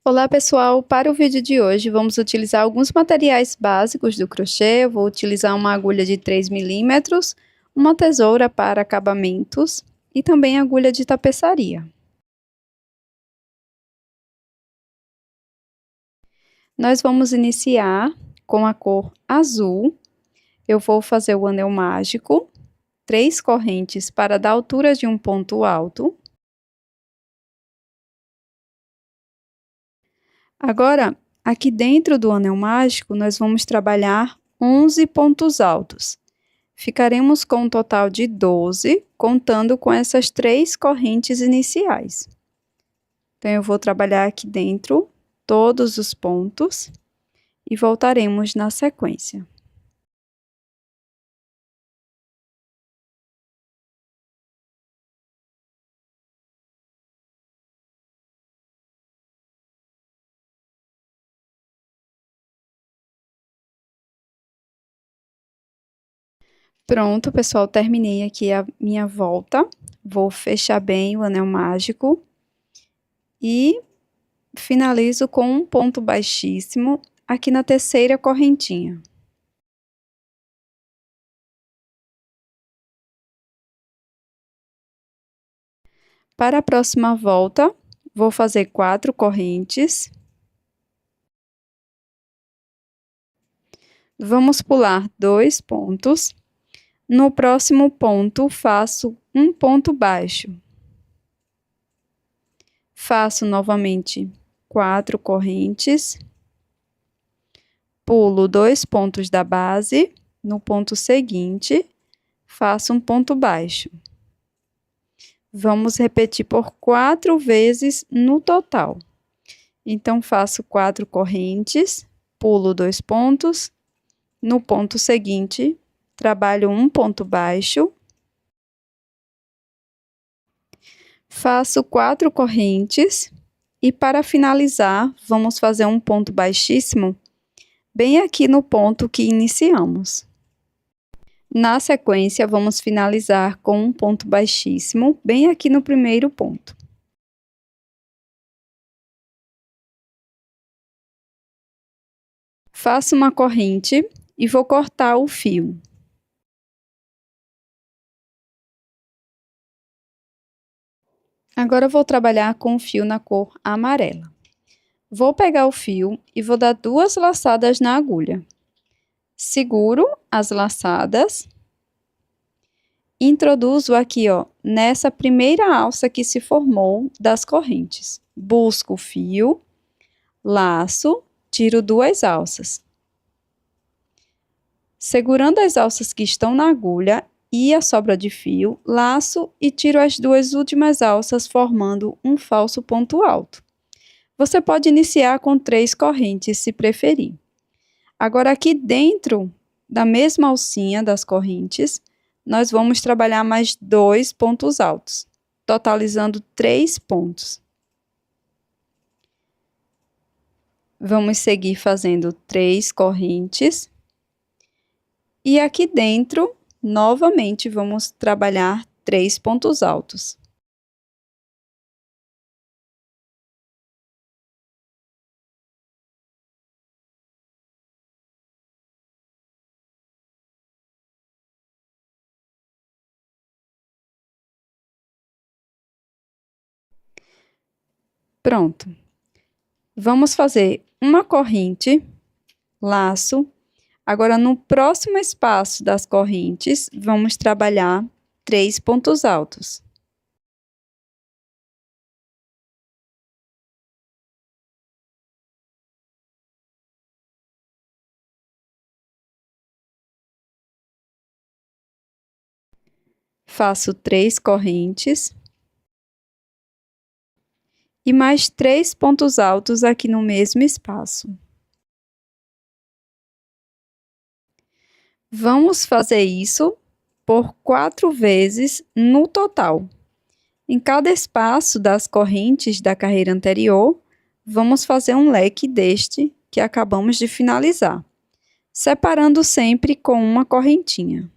Olá pessoal, para o vídeo de hoje vamos utilizar alguns materiais básicos do crochê. Eu vou utilizar uma agulha de 3 milímetros, uma tesoura para acabamentos e também agulha de tapeçaria. Nós vamos iniciar com a cor azul. Eu vou fazer o anel mágico, 3 correntes para dar altura de um ponto alto. Agora, aqui dentro do anel mágico, nós vamos trabalhar 11 pontos altos. Ficaremos com um total de 12, contando com essas 3 correntes iniciais. Então, eu vou trabalhar aqui dentro todos os pontos e voltaremos na sequência. Pronto, pessoal, terminei aqui a minha volta. Vou fechar bem o anel mágico e finalizo com um ponto baixíssimo aqui na terceira correntinha. Para a próxima volta, vou fazer 4 correntes. Vamos pular 2 pontos. No próximo ponto, faço um ponto baixo. Faço novamente 4 correntes. Pulo 2 pontos da base. No ponto seguinte, faço um ponto baixo. Vamos repetir por 4 vezes no total. Então, faço 4 correntes, pulo 2 pontos. No ponto seguinte, trabalho um ponto baixo. Faço 4 correntes e para finalizar, vamos fazer um ponto baixíssimo bem aqui no ponto que iniciamos. Na sequência, vamos finalizar com um ponto baixíssimo bem aqui no primeiro ponto. Faço uma corrente e vou cortar o fio. Agora eu vou trabalhar com o fio na cor amarela. Vou pegar o fio e vou dar 2 laçadas na agulha. Seguro as laçadas. Introduzo aqui, ó, nessa primeira alça que se formou das correntes. Busco o fio, laço, tiro 2 alças. Segurando as alças que estão na agulha e a sobra de fio, laço e tiro as 2 últimas alças, formando um falso ponto alto. Você pode iniciar com 3 correntes, se preferir. Agora, aqui dentro da mesma alcinha das correntes, nós vamos trabalhar mais 2 pontos altos, totalizando 3 pontos. Vamos seguir fazendo 3 correntes. E aqui dentro, novamente, vamos trabalhar 3 pontos altos. Pronto. Vamos fazer uma corrente, laço. Agora, no próximo espaço das correntes, vamos trabalhar 3 pontos altos. Faço 3 correntes. E mais 3 pontos altos aqui no mesmo espaço. Vamos fazer isso por 4 vezes no total. Em cada espaço das correntes da carreira anterior, vamos fazer um leque deste que acabamos de finalizar, separando sempre com uma correntinha.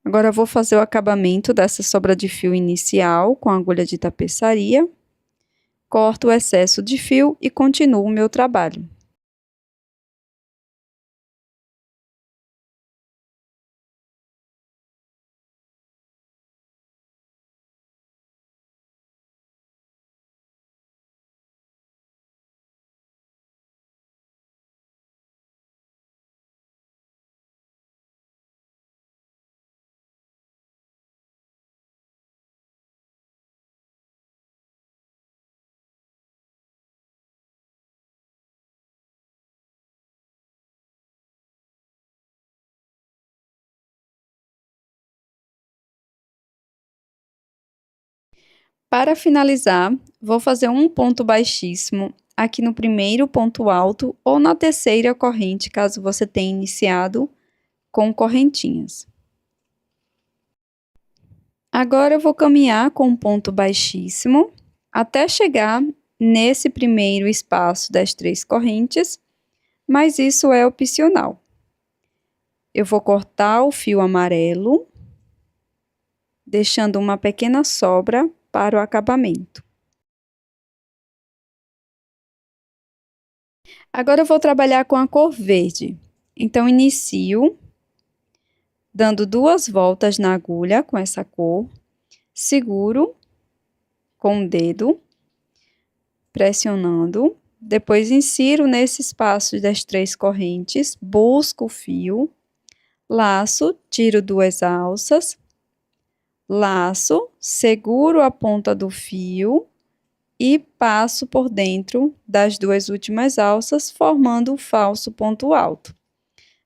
Agora, eu vou fazer o acabamento dessa sobra de fio inicial com a agulha de tapeçaria. Corto o excesso de fio e continuo o meu trabalho. Para finalizar, vou fazer um ponto baixíssimo aqui no primeiro ponto alto ou na terceira corrente, caso você tenha iniciado com correntinhas. Agora eu vou caminhar com um ponto baixíssimo até chegar nesse primeiro espaço das 3 correntes, mas isso é opcional. Eu vou cortar o fio amarelo, deixando uma pequena sobra para o acabamento. Agora eu vou trabalhar com a cor verde. Então, inicio dando 2 voltas na agulha com essa cor, seguro com o dedo, pressionando, depois insiro nesse espaço das 3 correntes, busco o fio, laço, tiro 2 alças, laço, seguro a ponta do fio e passo por dentro das 2 últimas alças, formando um falso ponto alto.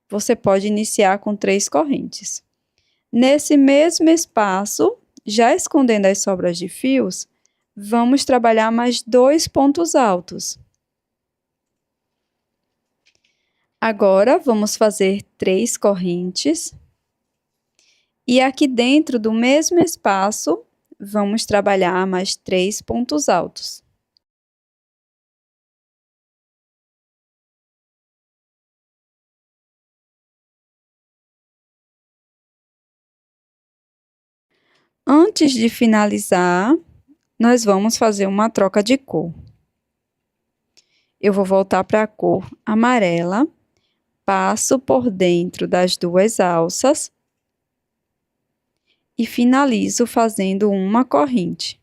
Você pode iniciar com 3 correntes. Nesse mesmo espaço, já escondendo as sobras de fios, vamos trabalhar mais 2 pontos altos. Agora, vamos fazer 3 correntes. E aqui dentro do mesmo espaço, vamos trabalhar mais 3 pontos altos. Antes de finalizar, nós vamos fazer uma troca de cor. Eu vou voltar para a cor amarela, passo por dentro das 2 alças e finalizo fazendo uma corrente.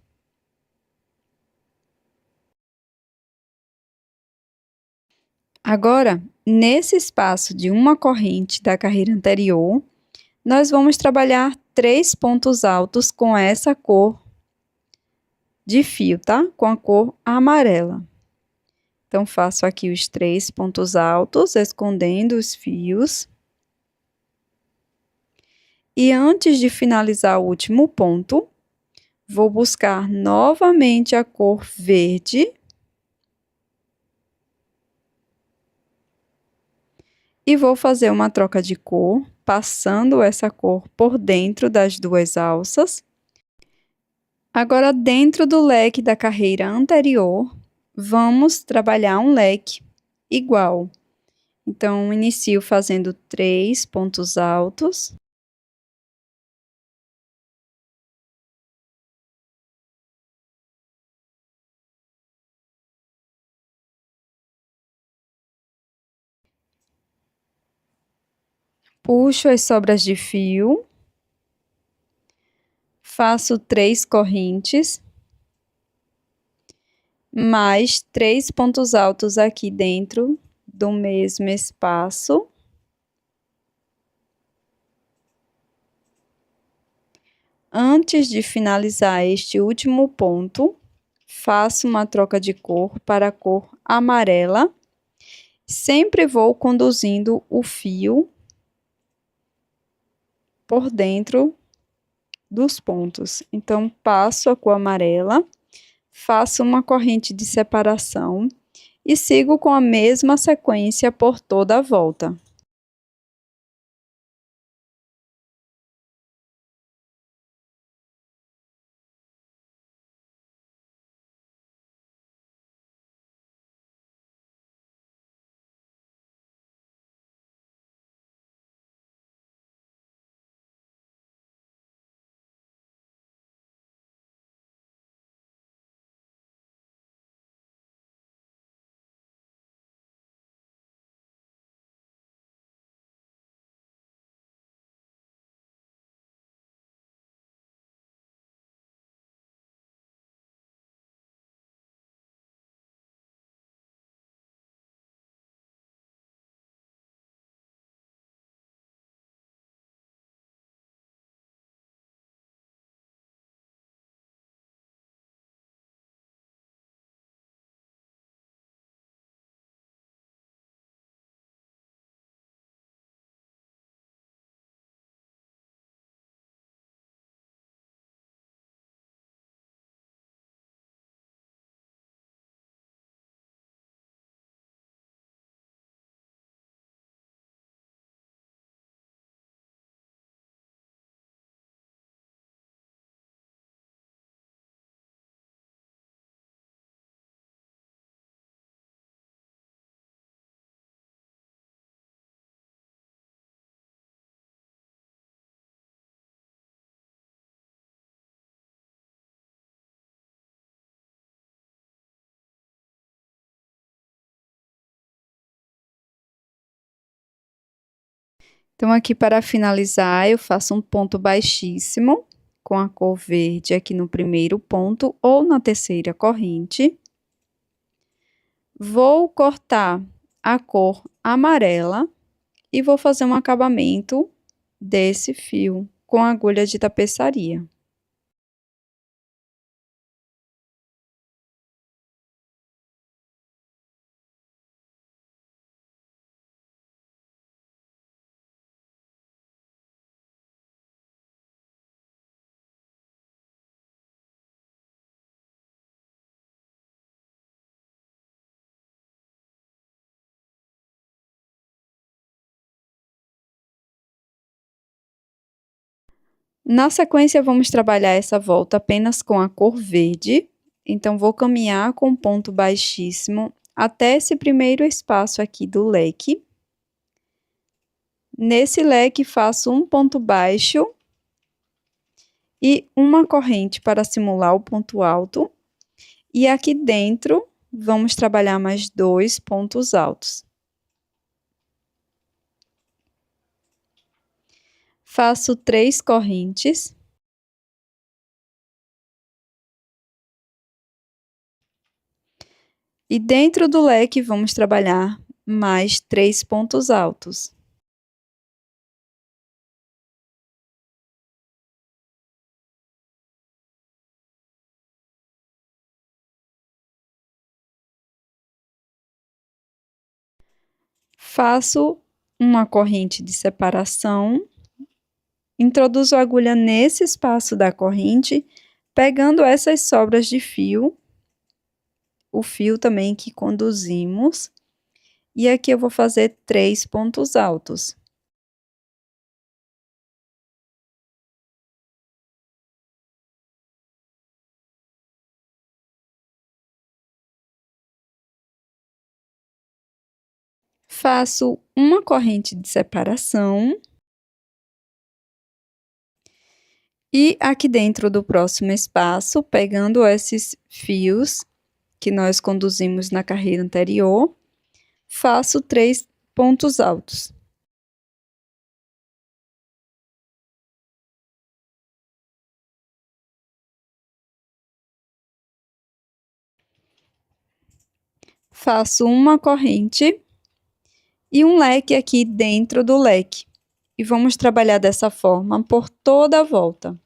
Agora, nesse espaço de uma corrente da carreira anterior, nós vamos trabalhar 3 pontos altos com essa cor de fio, tá? Com a cor amarela. Então, faço aqui os 3 pontos altos, escondendo os fios. E antes de finalizar o último ponto, vou buscar novamente a cor verde. E vou fazer uma troca de cor, passando essa cor por dentro das 2 alças. Agora, dentro do leque da carreira anterior, vamos trabalhar um leque igual. Então, inicio fazendo 3 pontos altos. Puxo as sobras de fio. Faço 3 correntes. Mais 3 pontos altos aqui dentro do mesmo espaço. Antes de finalizar este último ponto, faço uma troca de cor para a cor amarela. Sempre vou conduzindo o fio por dentro dos pontos. Então, passo a cor amarela, faço uma corrente de separação e sigo com a mesma sequência por toda a volta. Então, aqui para finalizar, eu faço um ponto baixíssimo com a cor verde aqui no primeiro ponto ou na terceira corrente. Vou cortar a cor amarela e vou fazer um acabamento desse fio com agulha de tapeçaria. Na sequência, vamos trabalhar essa volta apenas com a cor verde. Então, vou caminhar com ponto baixíssimo até esse primeiro espaço aqui do leque. Nesse leque, faço um ponto baixo e uma corrente para simular o ponto alto. E aqui dentro, vamos trabalhar mais 2 pontos altos. Faço 3 correntes. E dentro do leque, vamos trabalhar mais 3 pontos altos. Faço uma corrente de separação, introduzo a agulha nesse espaço da corrente, pegando essas sobras de fio, o fio também que conduzimos, e aqui eu vou fazer 3 pontos altos. Faço uma corrente de separação. E aqui dentro do próximo espaço, pegando esses fios que nós conduzimos na carreira anterior, faço 3 pontos altos. Faço uma corrente e um leque aqui dentro do leque. E vamos trabalhar dessa forma por toda a volta.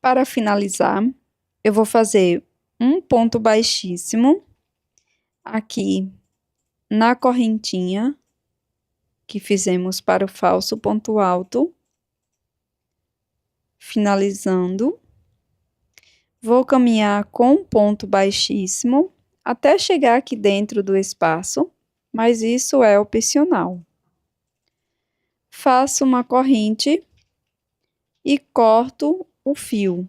Para finalizar, eu vou fazer um ponto baixíssimo aqui na correntinha que fizemos para o falso ponto alto, finalizando. Vou caminhar com um ponto baixíssimo até chegar aqui dentro do espaço, mas isso é opcional. Faço uma corrente e corto o fio.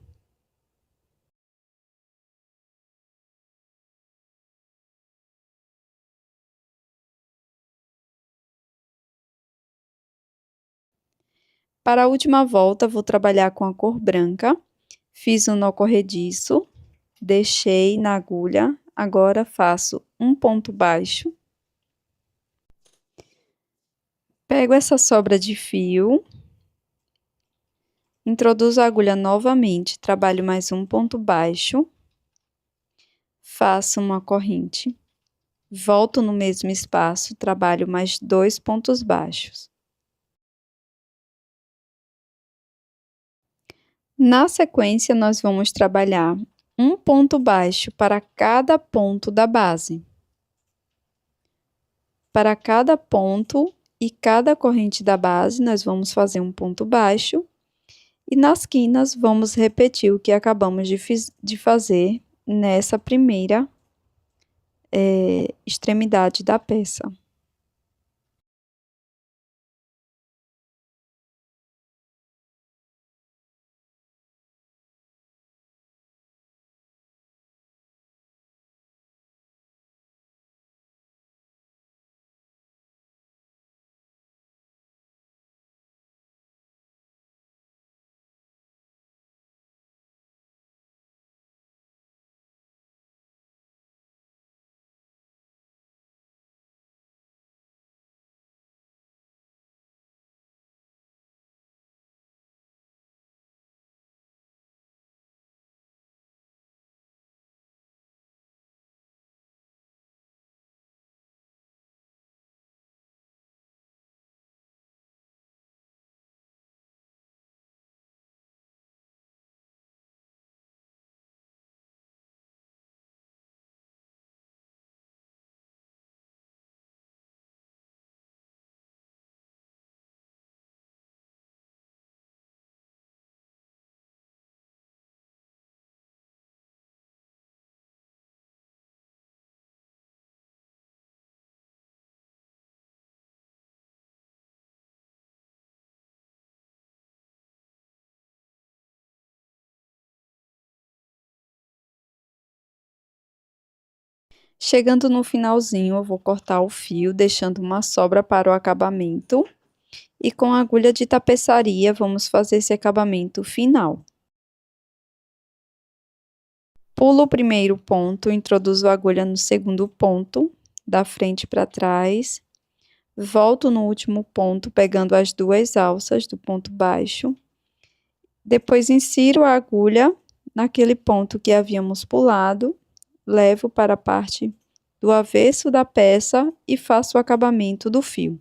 Para a última volta, vou trabalhar com a cor branca. Fiz um nó corrediço, deixei na agulha, agora faço um ponto baixo. Pego essa sobra de fio, introduzo a agulha novamente, trabalho mais um ponto baixo, faço uma corrente, volto no mesmo espaço, trabalho mais 2 pontos baixos. Na sequência, nós vamos trabalhar um ponto baixo para cada ponto da base. Para cada ponto e cada corrente da base, nós vamos fazer um ponto baixo. E nas quinas, vamos repetir o que acabamos de fazer nessa primeira extremidade da peça. Chegando no finalzinho, eu vou cortar o fio, deixando uma sobra para o acabamento. E com a agulha de tapeçaria, vamos fazer esse acabamento final. Pulo o primeiro ponto, introduzo a agulha no segundo ponto, da frente para trás. Volto no último ponto, pegando as 2 alças do ponto baixo. Depois, insiro a agulha naquele ponto que havíamos pulado. Levo para a parte do avesso da peça e faço o acabamento do fio.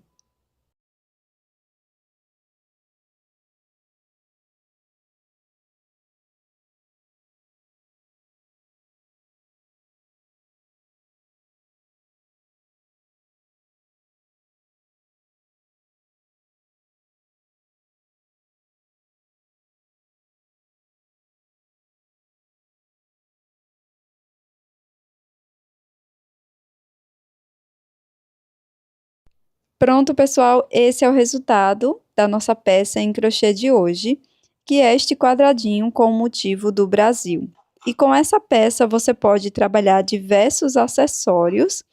Pronto, pessoal, esse é o resultado da nossa peça em crochê de hoje, que é este quadradinho com o motivo do Brasil. E com essa peça você pode trabalhar diversos acessórios,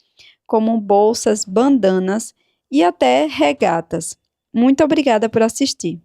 como bolsas, bandanas e até regatas. Muito obrigada por assistir!